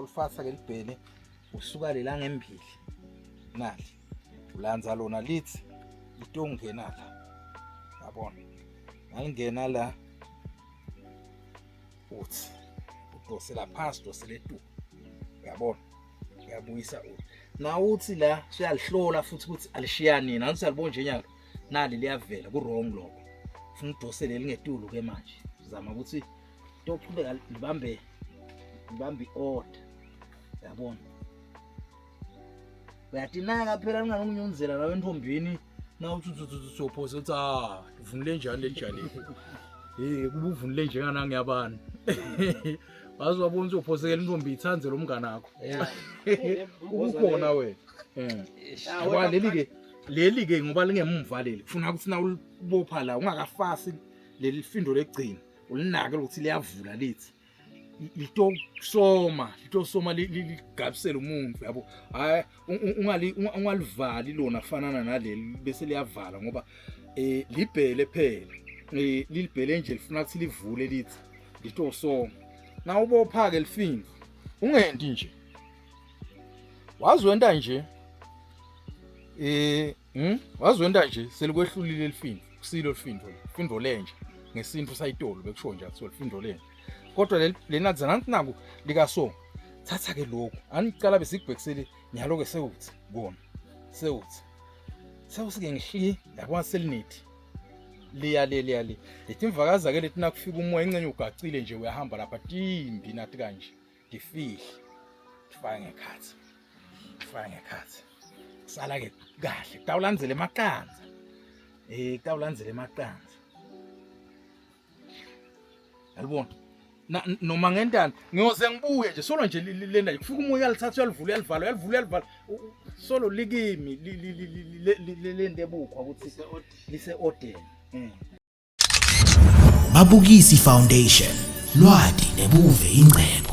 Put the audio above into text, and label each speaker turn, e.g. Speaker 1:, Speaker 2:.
Speaker 1: mawulifasa ke libhele usuka lela ngembili nali ulanza lona lithi litongena la yabona alingena la uthi udosela phansi dosele tu yabona uyabuyisa na uthi la siyalihlola futhi ukuthi alishiyani nani siyalibona nje nyalo nali liyavela ku wrong lokho ufuna udosele lingetulu ke manje uzama ukuthi toqhubeka libambe order yabona uyatinaka phela ngangikunyunzela nawe entombini na uthi sophosa uthi uvunule njani lelijali kuba uvunule njengana ngiyabani wazobona uzophosela intombi ithanze lo mngane wakho ukukhona wena leli ke ngoba lingemumva leli ufuna ukuthi na ulibopha la ungakafasi leli findo legcina ulinake ukuthi liyavula lithi litosoma ligabisela umuntu yabo hayi ungalivali lona fanana naleli bese liyavala ngoba libhele phela lilibhele nje lifuna ukuthi livule lithi litosoma na ubopha ke lifindo ungenti nje wazwenda nje wazwenda nje selikwehlulile lifindo kusilo lifindo lenje ngesinto sayitolo bekusho nje athi lifindo lenje kodwa lenathi nanti naku likaso thatha ke lokho anicala bese kubhekisele nyalo ke sewuthi kona sewusike ngihli yakwazi selinithi liya lethi imvakaza ke lethi nakufika umoya encenye ugacile nje uyahamba lapha timbi nathi kanje ndifihle faka ngekhathi sala ke kahle tawulandzele emaqanza tawulandzele emaqanza yalibona noma ngendana ngiyoze ngibuye nje solo nje lenda kufika umoya yalithatha uyalivala solo likimi lende ebukhwa ukuthi lise order
Speaker 2: Mabukisi Foundation, lwadi nebuve ingcebo.